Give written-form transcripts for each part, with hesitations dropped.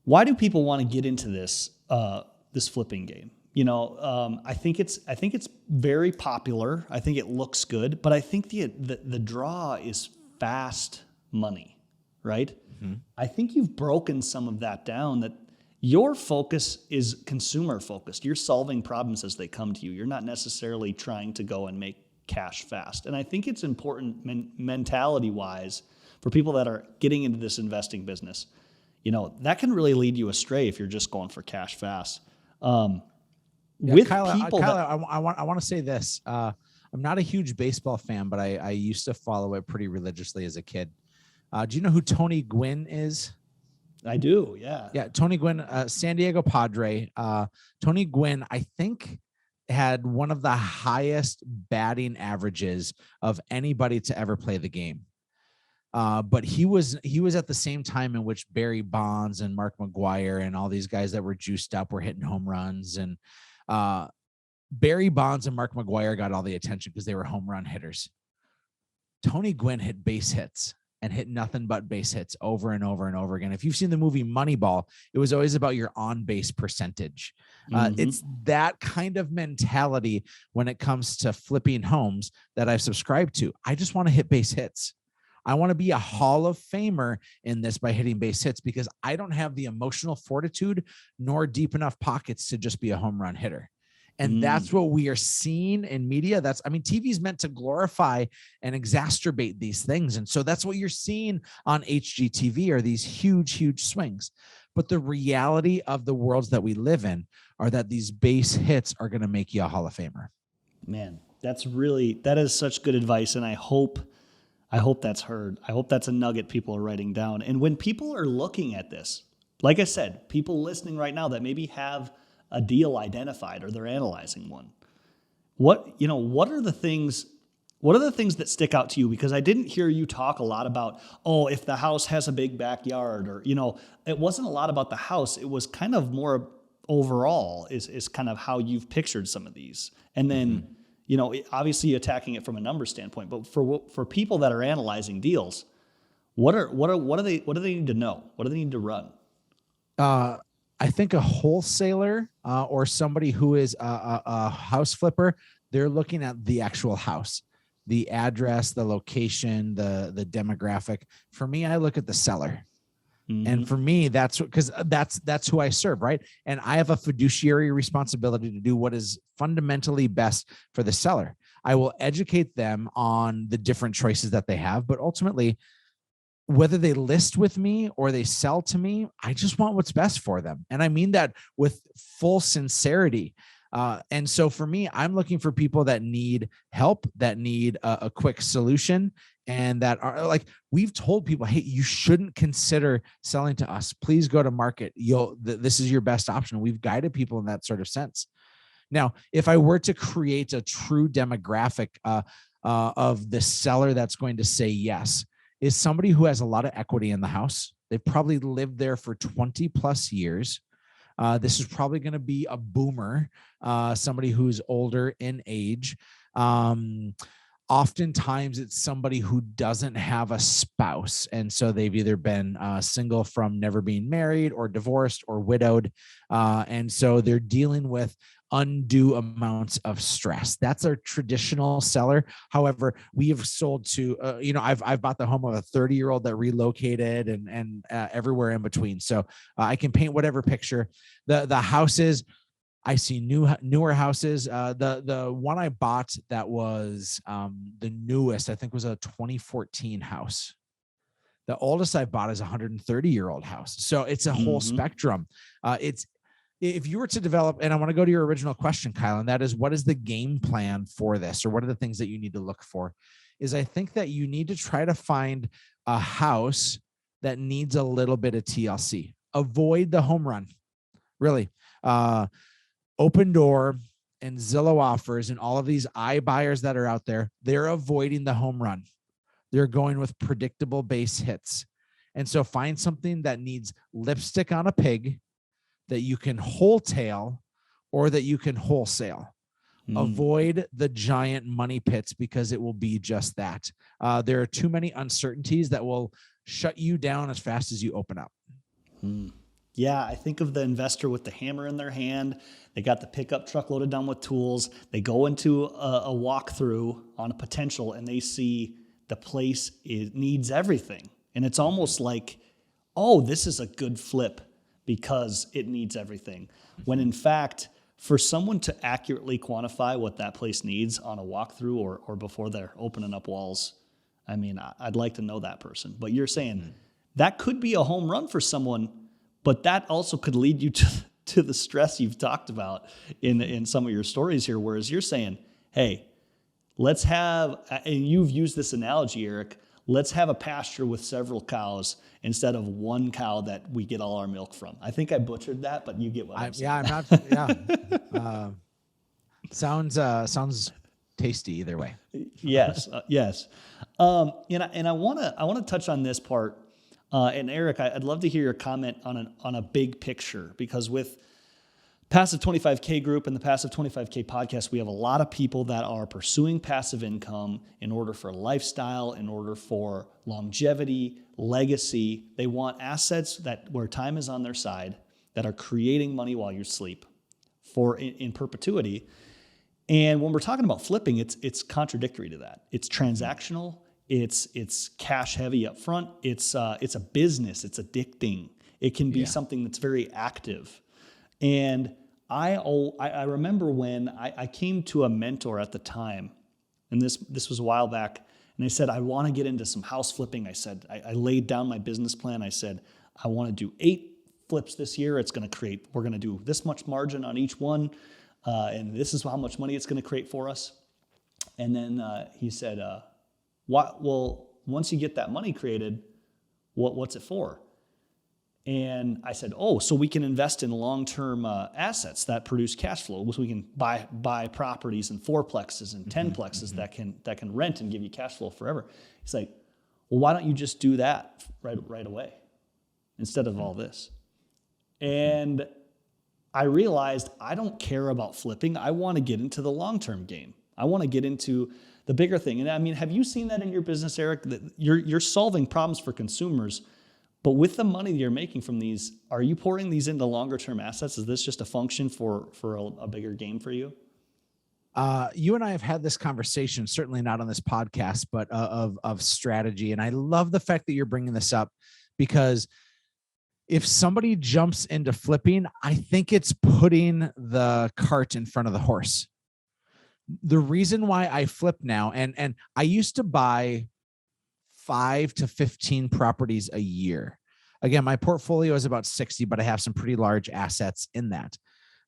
why do people want to get into this flipping game? I think it's very popular. I think it looks good, but I think the draw is fast money, right? Mm-hmm. I think you've broken some of that down. That your focus is consumer focused. You're solving problems as they come to you. You're not necessarily trying to go and make cash fast. And I think it's important mentality wise for people that are getting into this investing business. That can really lead you astray if you're just going for cash fast. Yeah, With Kyla, people Kyla, I want to say this. I'm not a huge baseball fan, but I used to follow it pretty religiously as a kid. Do you know who Tony Gwynn is? I do, yeah. Yeah, Tony Gwynn, San Diego Padre. Tony Gwynn, I think, had one of the highest batting averages of anybody to ever play the game. But he was at the same time in which Barry Bonds and Mark McGwire and all these guys that were juiced up were hitting home runs. And Barry Bonds and Mark McGwire got all the attention because they were home run hitters. Tony Gwynn hit base hits and hit nothing but base hits over and over and over again. If you've seen the movie Moneyball, it was always about your on-base percentage. It's that kind of mentality when it comes to flipping homes that I've subscribed to. I just want to hit base hits. I want to be a Hall of Famer in this by hitting base hits because I don't have the emotional fortitude nor deep enough pockets to just be a home run hitter. And that's what we are seeing in media. TV is meant to glorify and exacerbate these things. And so that's what you're seeing on HGTV are these huge, huge swings. But the reality of the worlds that we live in are that these base hits are going to make you a Hall of Famer. Man, that is such good advice. And I hope that's heard. I hope that's a nugget people are writing down. And when people are looking at this, like I said, people listening right now that maybe have a deal identified or they're analyzing one, what are the things that stick out to you? Because I didn't hear you talk a lot about, if the house has a big backyard, or, it wasn't a lot about the house. It was kind of more overall is kind of how you've pictured some of these. And then, obviously attacking it from a number standpoint, but for people that are analyzing deals, what do they need to know? What do they need to run? I think a wholesaler or somebody who is a house flipper, they're looking at the actual house, the address, the location, the demographic. For me, I look at the seller. And for me, that's who I serve, right? And I have a fiduciary responsibility to do what is fundamentally best for the seller. I will educate them on the different choices that they have, but ultimately, whether they list with me or they sell to me, I just want what's best for them. And I mean that with full sincerity. And so for me, I'm looking for people that need help, that need a quick solution, and that are like, we've told people, hey, you shouldn't consider selling to us. Please go to market. This is your best option. We've guided people in that sort of sense. Now, if I were to create a true demographic of the seller that's going to say yes, is somebody who has a lot of equity in the house. They've probably lived there for 20 plus years. This is probably going to be a boomer, somebody who's older in age. Oftentimes it's somebody who doesn't have a spouse. And so they've either been single from never being married or divorced or widowed. And so they're dealing with undue amounts of stress. That's our traditional seller. However, we have sold to, I've bought the home of a 30-year-old that relocated and everywhere in between. So I can paint whatever picture. The houses, I see newer houses. The one I bought that was the newest, I think, was a 2014 house. The oldest I bought is a 130-year-old house. So it's a whole spectrum. If you were to develop, and I want to go to your original question, Kyle, and that is, what is the game plan for this, or what are the things that you need to look for? Is I think that you need to try to find a house that needs a little bit of TLC. Avoid the home run, really. Open Door and Zillow Offers and all of these iBuyers that are out there, they're avoiding the home run. They're going with predictable base hits. And so find something that needs lipstick on a pig, that you can wholesale or that you can wholesale. Avoid the giant money pits because it will be just that. There are too many uncertainties that will shut you down as fast as you open up. Yeah, I think of the investor with the hammer in their hand. They got the pickup truck loaded down with tools. They go into a walkthrough on a potential and they see the place needs everything. And it's almost like, oh, this is a good flip because it needs everything. When in fact, for someone to accurately quantify what that place needs on a walkthrough or before they're opening up walls, I mean, I'd like to know that person. But you're saying that could be a home run for someone, but that also could lead you to the stress you've talked about in some of your stories here. Whereas you're saying, hey, let's have, and you've used this analogy, Erik, let's have a pasture with several cows instead of one cow that we get all our milk from. I think I butchered that, but you get what I'm saying. Yeah, I'm not. Yeah, sounds tasty either way. Yes, yes. And I want to touch on this part. And Erik, I'd love to hear your comment on a big picture, because with Passive 25K group and the Passive 25K podcast, we have a lot of people that are pursuing passive income in order for lifestyle, in order for longevity, legacy. They want assets where time is on their side, that are creating money while you sleep in perpetuity. And when we're talking about flipping, it's contradictory to that. It's transactional. It's cash heavy up front. It's a business. It's addicting. It can be something that's very active. And I remember when I came to a mentor at the time, and this was a while back, and I said, I want to get into some house flipping. I said, I laid down my business plan. I said, I want to do 8 flips this year. We're going to do this much margin on each one. And this is how much money it's going to create for us. And then he said, well, once you get that money created, what's it for? And I said, oh, so we can invest in long-term assets that produce cash flow. So we can buy properties in 4plexes and 10plexes that can rent and give you cash flow forever. He's like, well, why don't you just do that right away instead of all this? And I realized I don't care about flipping. I want to get into the long-term game. I want to get into the bigger thing. And I mean, have you seen that in your business, Erik? That you're solving problems for consumers, but with the money that you're making from these, are you pouring these into longer-term assets? Is this just a function for a bigger game for you? You and I have had this conversation, certainly not on this podcast, but of strategy. And I love the fact that you're bringing this up, because if somebody jumps into flipping, I think it's putting the cart in front of the horse. The reason why I flip now, and I used to buy 5 to 15 properties a year. Again, my portfolio is about 60, but I have some pretty large assets in that.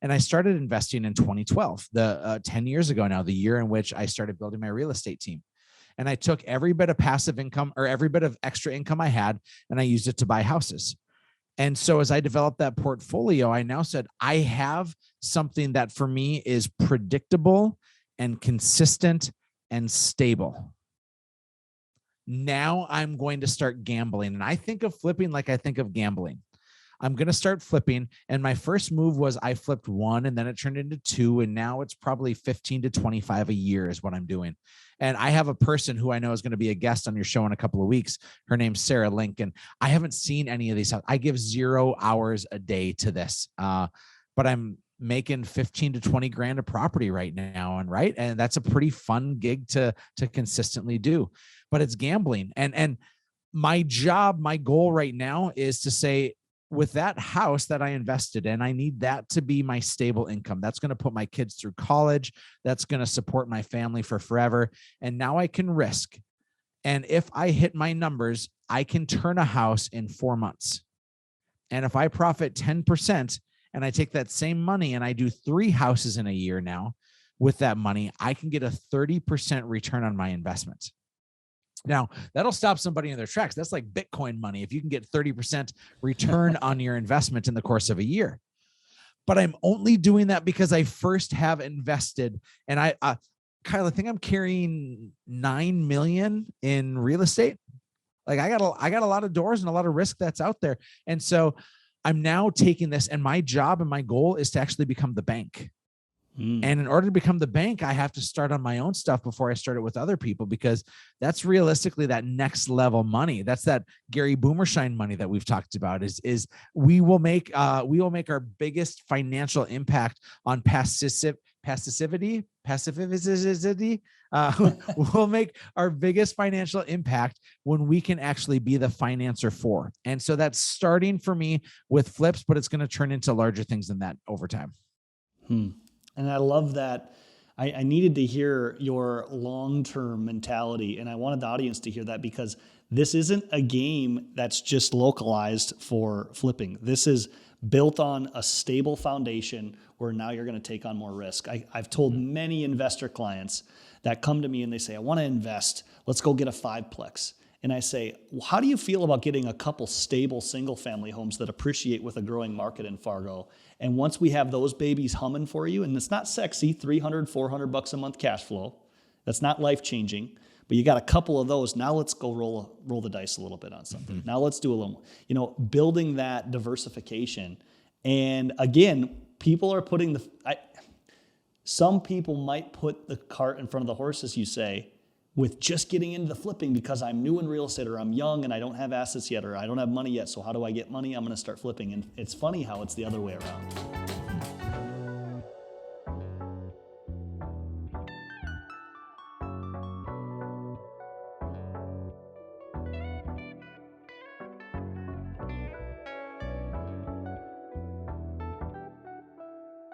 And I started investing in 2012, 10 years ago now, the year in which I started building my real estate team. And I took every bit of passive income or every bit of extra income I had, and I used it to buy houses. And so as I developed that portfolio, I now said, I have something that for me is predictable and consistent and stable. Now I'm going to start gambling. And I think of flipping like I think of gambling. I'm going to start flipping. And my first move was I flipped 1, and then it turned into 2. And now it's probably 15 to 25 a year is what I'm doing. And I have a person who I know is going to be a guest on your show in a couple of weeks. Her name's Sarah Lincoln. I haven't seen any of these. I give 0 hours a day to this. But I'm making 15 to 20 grand a property right now. And that's a pretty fun gig to consistently do, but it's gambling. And my goal right now is to say, with that house that I invested in, I need that to be my stable income. That's going to put my kids through college. That's going to support my family for forever. And now I can risk. And if I hit my numbers, I can turn a house in 4 months. And if I profit 10% and I take that same money and I do 3 houses in a year now with that money, I can get a 30% return on my investment. Now, that'll stop somebody in their tracks. That's like Bitcoin money. If you can get 30% return on your investment in the course of a year. But I'm only doing that because I first have invested. And Kyle, I think I'm carrying 9 million in real estate. Like I got a lot of doors and a lot of risk that's out there. And so I'm now taking this, and my job and my goal is to actually become the bank. And in order to become the bank, I have to start on my own stuff before I start it with other people, because that's realistically that next level money. That's that Gary Boomershine money that we've talked about. Is we will make our biggest financial impact on passivity. We'll make our biggest financial impact when we can actually be the financer for. And so that's starting for me with flips, but it's going to turn into larger things than that over time. And I love that. I needed to hear your long-term mentality, and I wanted the audience to hear that, because this isn't a game that's just localized for flipping. This is built on a stable foundation where now you're going to take on more risk. I've told many investor clients that come to me and they say, I want to invest. Let's go get a 5-plex. And I say, well, how do you feel about getting a couple stable single-family homes that appreciate with a growing market in Fargo? And once we have those babies humming for you, and it's not sexy, $300, $400 a month cash flow, that's not life-changing, but you got a couple of those. Now let's go roll the dice a little bit on something. Now let's do a little, building that diversification. And again, people are putting some people might put the cart in front of the horse, as you say, with just getting into the flipping because I'm new in real estate, or I'm young and I don't have assets yet, or I don't have money yet. So how do I get money? I'm going to start flipping. And it's funny how it's the other way around.